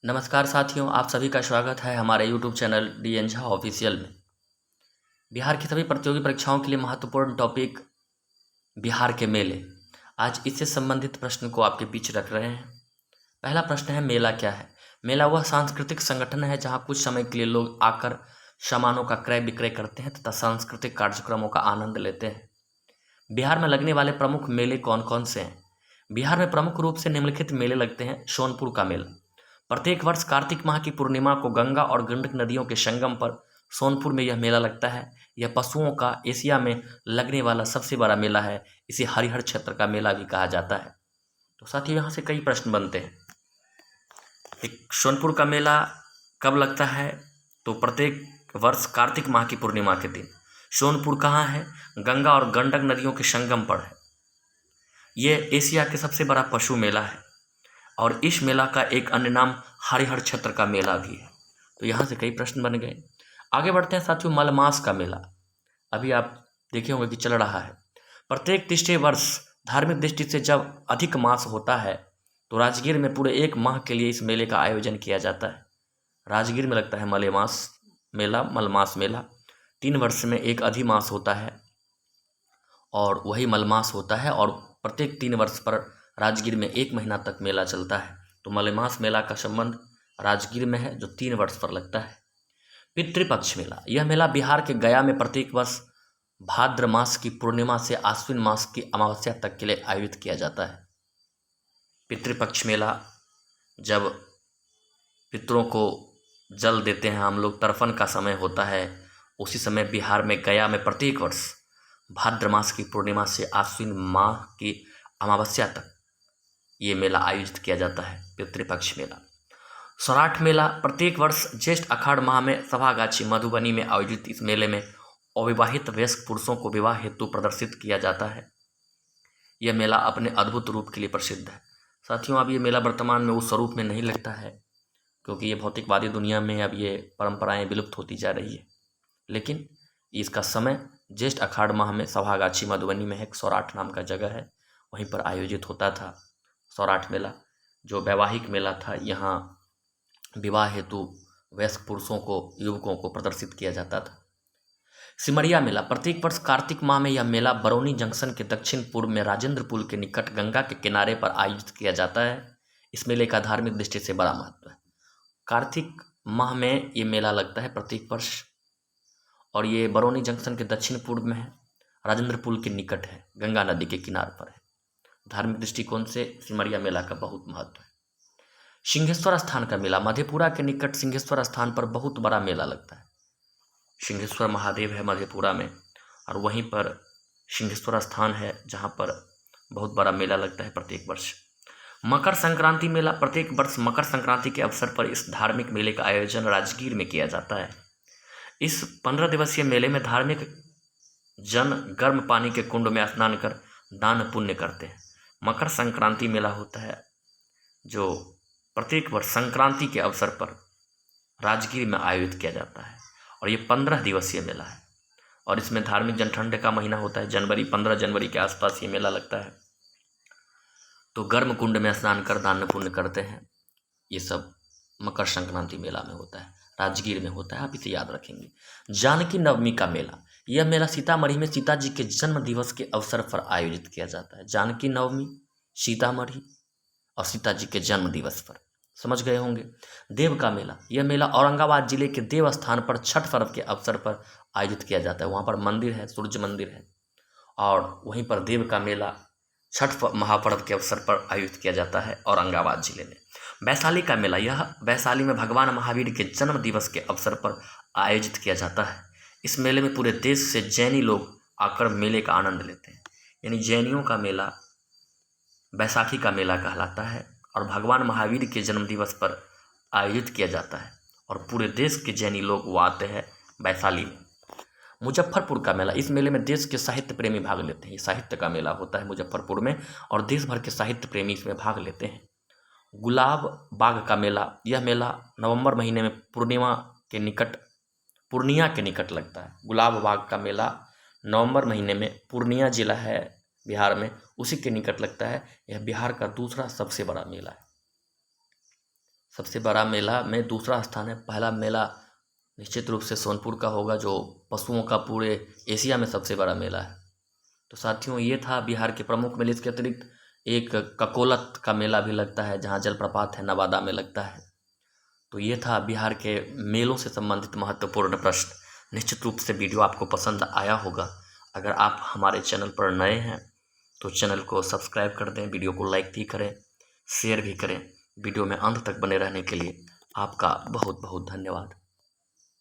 नमस्कार साथियों, आप सभी का स्वागत है हमारे YouTube channel DN Jha official में। बिहार की सभी प्रतियोगी परीक्षाओं के लिए महत्वपूर्ण टॉपिक बिहार के मेले। आज इससे संबंधित प्रश्न को आपके बीच रख रहे हैं। पहला प्रश्न है, मेला क्या है? मेला वह सांस्कृतिक संगठन है जहां कुछ समय के लिए लोग आकर सामानों का क्रय विक्रय करते हैं तथा सांस्कृतिक कार्यक्रमों का आनंद लेते हैं। बिहार में लगने वाले प्रमुख मेले कौन कौन से हैं? बिहार में प्रमुख रूप से निम्नलिखित मेले लगते हैं। सोनपुर का मेला प्रत्येक वर्ष कार्तिक माह की पूर्णिमा को गंगा और गंडक नदियों के संगम पर सोनपुर में यह मेला लगता है। यह पशुओं का एशिया में लगने वाला सबसे बड़ा मेला है। इसे हरिहर क्षेत्र का मेला भी कहा जाता है। तो साथियों, यहाँ से कई प्रश्न बनते हैं। एक, सोनपुर का मेला कब लगता है? तो प्रत्येक वर्ष कार्तिक माह की पूर्णिमा के दिन। सोनपुर कहाँ है? गंगा और गंडक नदियों के संगम पर है। ये एशिया के सबसे बड़ा पशु मेला है और इस मेला का एक अन्य नाम हरिहर क्षेत्र का मेला भी है। तो यहाँ से कई प्रश्न बन गए। आगे बढ़ते हैं साथियों, मलमास का मेला। अभी आप देखे होंगे कि चल रहा है। प्रत्येक तीसरे वर्ष धार्मिक दृष्टि से जब अधिक मास होता है तो राजगीर में पूरे एक माह के लिए इस मेले का आयोजन किया जाता है। राजगीर में लगता है मलमास मेला। 3 वर्ष में एक अधिमास होता है और वही मलमास होता है और प्रत्येक 3 वर्ष पर राजगीर में 1 महीना तक मेला चलता है। तो मलमास मेला का संबंध राजगीर में है जो 3 वर्ष पर लगता है। पितृपक्ष मेला, यह मेला बिहार के गया में प्रत्येक वर्ष भाद्र मास की पूर्णिमा से आश्विन मास की अमावस्या तक के लिए आयोजित किया जाता है। पितृपक्ष मेला जब पितरों को जल देते हैं हम लोग, तर्पण का समय होता है, उसी समय बिहार में गया में प्रत्येक वर्ष भाद्र मास की पूर्णिमा से आश्विन माह की अमावस्या तक ये मेला आयोजित किया जाता है, पितृपक्ष मेला। सौराठ मेला प्रत्येक वर्ष ज्येष्ठ आषाढ़ माह में सभागाछी मधुबनी में आयोजित इस मेले में अविवाहित वयस्क पुरुषों को विवाह हेतु प्रदर्शित किया जाता है। यह मेला अपने अद्भुत रूप के लिए प्रसिद्ध है। साथियों, अब ये मेला वर्तमान में उस स्वरूप में नहीं लगता है क्योंकि ये भौतिकवादी दुनिया में अब ये परंपराएं विलुप्त होती जा रही है। लेकिन इसका समय ज्येष्ठ आषाढ़ माह में सभागाछी मधुबनी में एक सौराठ नाम का जगह है, वहीं पर आयोजित होता था सौराठ मेला, जो वैवाहिक मेला था। यहाँ विवाह हेतु वयस्क पुरुषों को, युवकों को प्रदर्शित किया जाता था। सिमरिया मेला प्रत्येक वर्ष कार्तिक माह में यह मेला बरौनी जंक्शन के दक्षिण पूर्व में राजेंद्र पुल के निकट गंगा के किनारे पर आयोजित किया जाता है। इस मेले का धार्मिक दृष्टि से बड़ा महत्व है। कार्तिक माह में ये मेला लगता है प्रत्येक वर्ष और ये बरौनी जंक्शन के दक्षिण पूर्व में है, राजेंद्र पुल के निकट है, गंगा नदी के किनारे पर है। धार्मिक दृष्टिकोण से सिमरिया मेला का बहुत महत्व है। सिंहेश्वर स्थान का मेला मधेपुरा के निकट सिंहेश्वर स्थान पर बहुत बड़ा मेला लगता है। सिंहेश्वर महादेव है मधेपुरा में और वहीं पर सिंहेश्वर स्थान है जहाँ पर बहुत बड़ा मेला लगता है प्रत्येक वर्ष। मकर संक्रांति मेला प्रत्येक वर्ष मकर संक्रांति के अवसर पर इस धार्मिक मेले का आयोजन राजगीर में किया जाता है। इस 15 दिवसीय मेले में धार्मिक जन गर्म पानी के कुंड में स्नान कर दान पुण्य करते हैं। मकर संक्रांति मेला होता है जो प्रत्येक वर्ष संक्रांति के अवसर पर राजगीर में आयोजित किया जाता है और ये 15 दिवसीय मेला है और इसमें धार्मिक जन, ठंड का महीना होता है, 15 जनवरी के आसपास ये मेला लगता है। तो गर्म कुंड में स्नान कर दान पुण्य करते हैं। ये सब मकर संक्रांति मेला में होता है, राजगीर में होता है, आप इसे याद रखेंगे। जानकी नवमी का मेला, यह मेला सीतामढ़ी में सीता जी के जन्म दिवस के अवसर पर आयोजित किया जाता है। जानकी नवमी, सीतामढ़ी और सीता जी के जन्म दिवस पर, समझ गए होंगे। देव का मेला, यह मेला औरंगाबाद जिले के देव स्थान पर छठ पर्व के अवसर पर आयोजित किया जाता है। वहाँ पर मंदिर है, सूर्य मंदिर है और वहीं पर देव का मेला छठ महापर्व के अवसर पर आयोजित किया जाता है औरंगाबाद जिले में। वैशाली का मेला, यह वैशाली में भगवान महावीर के जन्म दिवस के अवसर पर आयोजित किया जाता है। इस मेले में पूरे देश से जैनी लोग आकर मेले का आनंद लेते हैं। यानी जैनियों का मेला वैशाखी का मेला कहलाता है और भगवान महावीर के जन्म दिवस पर आयोजित किया जाता है और पूरे देश के जैनी लोग वो आते हैं वैशाली में। मुजफ्फरपुर का मेला, इस मेले में देश के साहित्य प्रेमी भाग लेते हैं। ये साहित्य का मेला होता है मुजफ्फरपुर में और देश भर के साहित्य प्रेमी इसमें भाग लेते हैं। गुलाब बाग का मेला, यह मेला नवंबर महीने में पूर्णिया के निकट लगता है। गुलाब बाग का मेला नवंबर महीने में पूर्णिया जिला है बिहार में, उसी के निकट लगता है। यह बिहार का दूसरा सबसे बड़ा मेला है। सबसे बड़ा मेला में दूसरा स्थान है। पहला मेला निश्चित रूप से सोनपुर का होगा, जो पशुओं का पूरे एशिया में सबसे बड़ा मेला है। तो साथियों, ये था बिहार के प्रमुख मेले। इसके अतिरिक्त एक ककोलत का मेला भी लगता है, जहाँ जलप्रपात है, नवादा में लगता है। तो ये था बिहार के मेलों से संबंधित महत्वपूर्ण प्रश्न। निश्चित रूप से वीडियो आपको पसंद आया होगा। अगर आप हमारे चैनल पर नए हैं तो चैनल को सब्सक्राइब कर दें, वीडियो को लाइक भी करें, शेयर भी करें। वीडियो में अंत तक बने रहने के लिए आपका बहुत बहुत धन्यवाद।